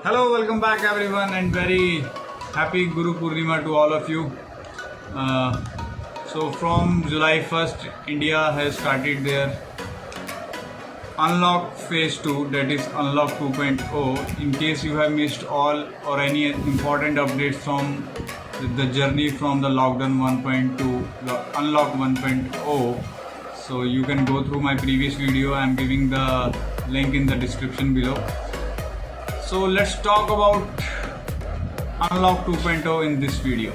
Hello, welcome back everyone, and very happy Guru Purnima to all of you. So from July 1st, India has started their Unlock Phase 2, that is Unlock 2.0. In case you have missed all or any important updates from the journey from the Lockdown 1.2, Unlock 1.0, so you can go through my previous video. I am giving the link in the description below. So let's talk about Unlock 2.0 in this video.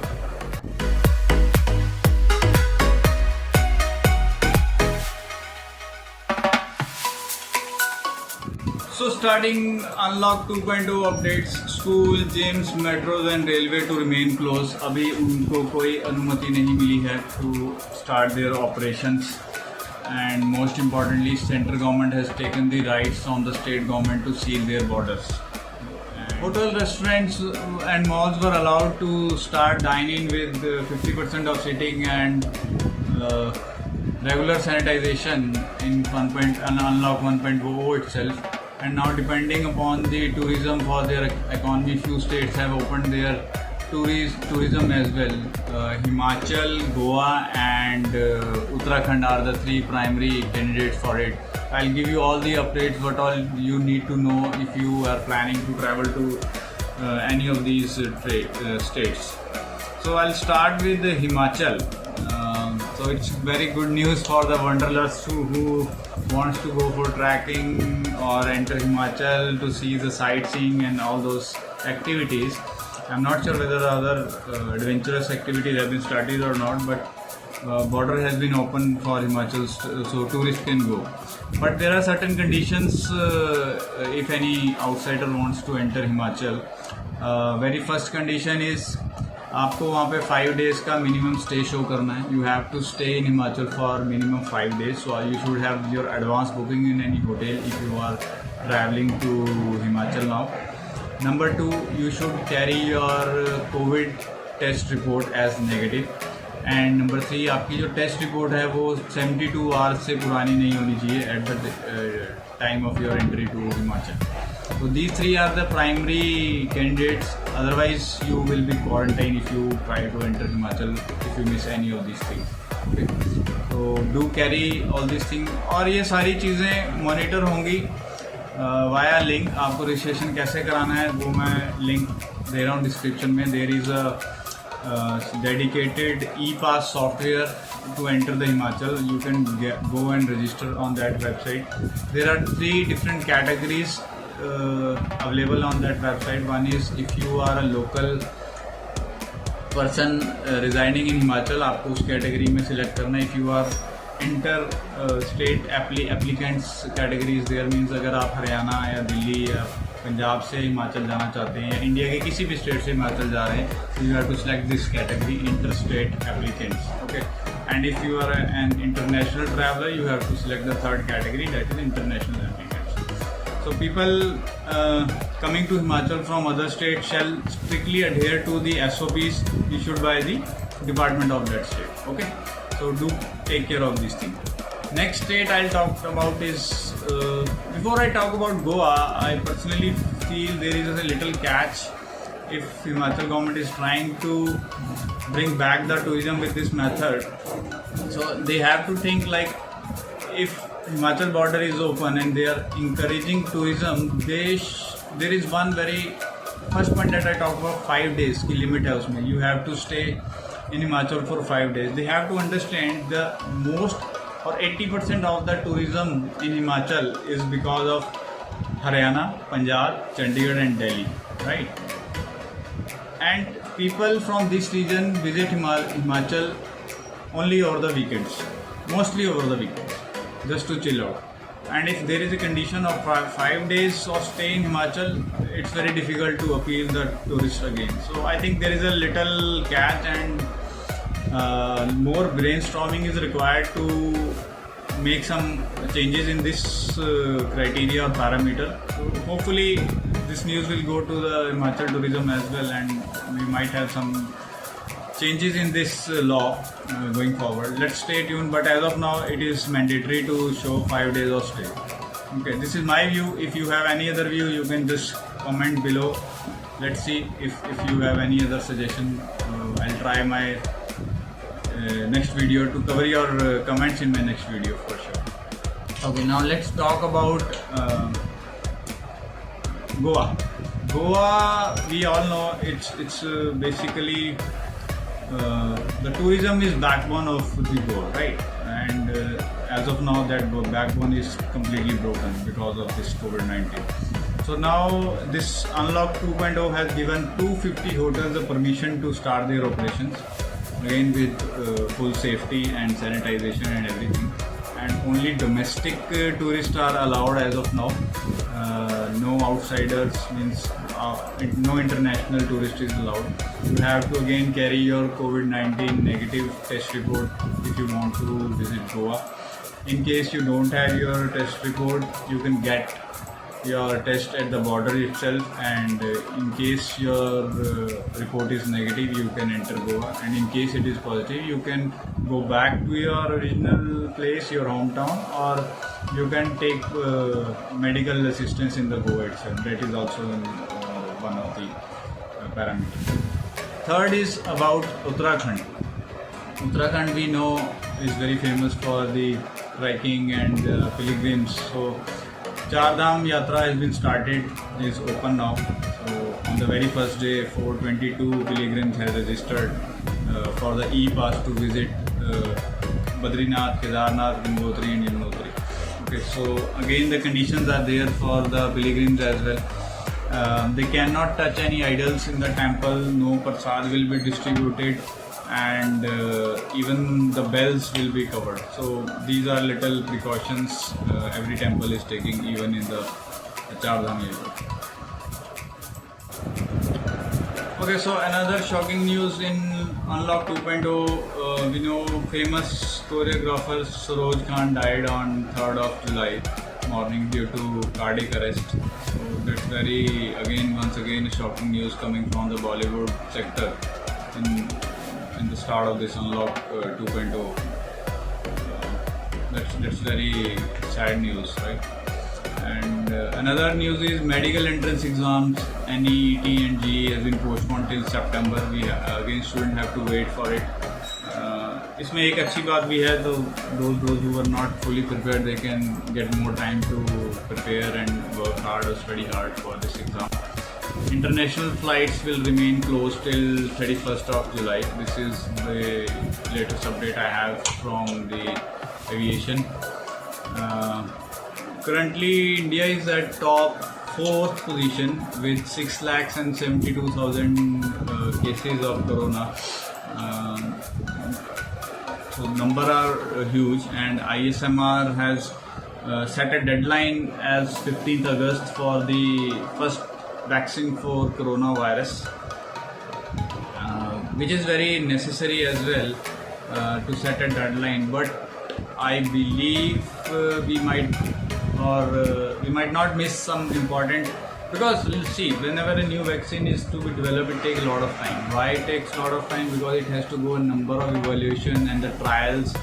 So starting Unlock 2.0 updates, school, gyms, metros and railway to remain closed. अभी उनको कोई अनुमति नहीं मिली है to start their operations. And most importantly, central government has taken the rights on the state government to seal their borders. Hotel, restaurants and malls were allowed to start dining with 50% of sitting and regular sanitization in Unlock 1.0 itself. And now, depending upon the tourism for their economy, few states have opened their tourism as well. Himachal, Goa and Uttarakhand are the three primary candidates for it. I'll give you all the updates, what all you need to know if you are planning to travel to any of these states. So I'll start with Himachal. So it's very good news for the wanderlust who wants to go for trekking or enter Himachal to see the sightseeing and all those activities. I'm not sure whether other adventurous activities have been started or not, but border has been open for Himachal, so tourists can go. But there are certain conditions if any outsider wants to enter Himachal. Very first condition is आपको वहाँ पे 5 days का minimum stay show करना है. You have to stay in Himachal for minimum 5 days. So you should have your advance booking in any hotel if you are traveling to Himachal now. Number 2, you should carry your COVID test report as negative. And number 3, आपकी जो test report है वो 72 hours से पुरानी नहीं होनी चाहिए at the time of your entry to Himachal. So these three are the primary candidates. Otherwise, you will be quarantined if you try to enter Himachal if you miss any of these things. Okay. So do carry all these things. और ये सारी चीज़ें monitor होंगी via link. आपको registration कैसे कराना है वो मैं लिंक दे रहा हूँ डिस्क्रिप्शन में. There is a dedicated e-pass software to enter the Himachal. You can go and register on that website. There are 3 different categories available on that website. One is if you are a local person residing in Himachal, आपको उस category में select करना है. If you are inter state applicants categories, there means अगर आप हरियाणा या दिल्ली या पंजाब से हिमाचल जाना चाहते हैं या इंडिया के किसी भी स्टेट से हिमाचल जा रहे हैं, तो you have to select this category inter state applicants. Okay. And if you are an international traveller, you have to select the third category, that is international applicants. So people coming to Himachal from other states shall strictly adhere to the SOPs issued by the department of that state. Okay, so do take care of these things. Next state I'll talk about is before I talk about Goa, I personally feel there is a little catch if Himachal government is trying to bring back the tourism with this method. So they have to think like, if Himachal border is open and they are encouraging tourism, there is one very first point that I talk about, 5 days की limit है उसमें. You have to stay in Himachal for 5 days. They have to understand the most or 80% of the tourism in Himachal is because of Haryana, Punjab, Chandigarh and Delhi, right? And people from this region visit Himachal only over the weekends, mostly over the weekends, just to chill out. And if there is a condition of 5 days of stay in Himachal, it's very difficult to appeal the tourists again. So I think there is a little catch, and more brainstorming is required to make some changes in this criteria or parameter. So hopefully this news will go to the Himachal tourism as well, and we might have some changes in this law going forward. Let's stay tuned, but as of now it is mandatory to show 5 days of stay. Okay, this is my view. If you have any other view, you can just comment below. Let's see if you have any other suggestion. I'll try my next video to cover your comments in my next video for sure. Okay, now let's talk about Goa. Goa, we all know it's basically the tourism is backbone of the Goa, right? And as of now, that backbone is completely broken because of this COVID-19. So now this Unlock 2.0 has given 250 hotels the permission to start their operations, again with full safety and sanitization and everything. And only domestic tourists are allowed as of now. No outsiders, means no international tourist is allowed. You have to again carry your COVID-19 negative test report if you want to visit Goa. In case you don't have your test report, you can get your test at the border itself, and in case your report is negative, you can enter Goa, and in case it is positive, you can go back to your original place, your hometown, or you can take medical assistance in the Goa itself. That is also one of the parameters. Third is about Uttarakhand. Uttarakhand, we know, is very famous for the trekking and pilgrims. So Char Dham Yatra has been started, is open now. So on the very first day, 422 pilgrims have registered for the e-pass to visit Badrinath, Kedarnath, Gangotri and Yamunotri. Okay, so again the conditions are there for the pilgrims as well. They cannot touch any idols in the temple, no prasad will be distributed, and even the bells will be covered. So these are little precautions every temple is taking, even in the Char Dham Yatra. Okay, so another shocking news in Unlock 2.0, we know famous choreographer Saroj Khan died on 3rd of July morning due to cardiac arrest. So that's very, once again shocking news coming from the Bollywood sector in the start of this Unlock 2.0. That's very sad news, right? And another news is medical entrance exams, NEET and GE has been postponed till September. We again students have to wait for it. इसमें एक अच्छी बात भी है, तो those who are not fully prepared, they can get more time to prepare and work hard or study hard for this exam. International flights will remain closed till 31st of July. This is the latest update I have from the aviation. Currently, India is at top 4th position with 6,72,000 cases of corona. So number are huge, and ISMR has set a deadline as 15th August for the first vaccine for coronavirus, which is very necessary as well to set a deadline. But I believe we might not miss some important, because see, whenever a new vaccine is to be developed, it takes a lot of time. Why it takes a lot of time? Because it has to go a number of evaluation and the trials,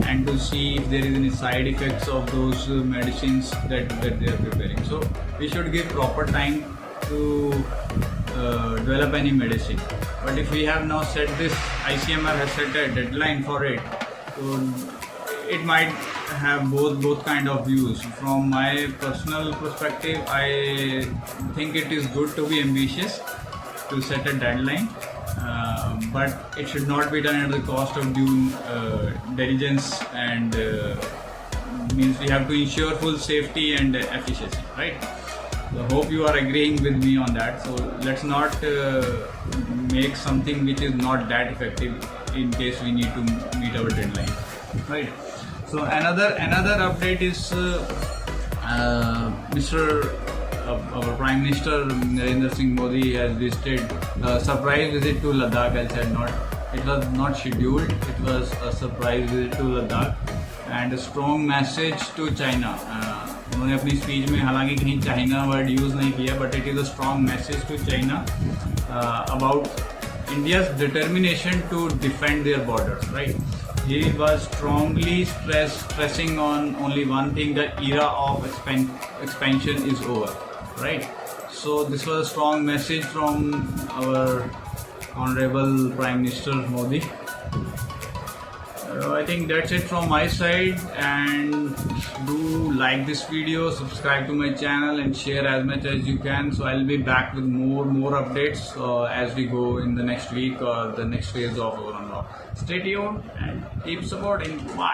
and to see if there is any side effects of those medicines that they are preparing. So we should give proper time to develop any medicine. But if we have now set this, ICMR has set a deadline for it, so it might have both kind of views. From my personal perspective, I think it is good to be ambitious, to set a deadline, but it should not be done at the cost of due diligence, and means we have to ensure full safety and efficiency, right? So I hope you are agreeing with me on that. So let's not make something which is not that effective in case we need to meet our deadline, right? So another update is our Prime Minister Narendra Singh Modi has visited a surprise visit to Ladakh. I said it was not scheduled. It was a surprise visit to Ladakh and a strong message to China. उन्होंने अपनी speech में हालांकि कहीं China word use नहीं किया, but it is a strong message to China about India's determination to defend their borders, right? He was strongly stressing on only one thing: the era of expansion is over, right? So this was a strong message from our Honorable Prime Minister Modi. I think that's it from my side, and do like this video, subscribe to my channel and share as much as you can. So I'll be back with more updates as we go in the next week or the next phase of our unlock. Stay tuned and keep supporting. Bye.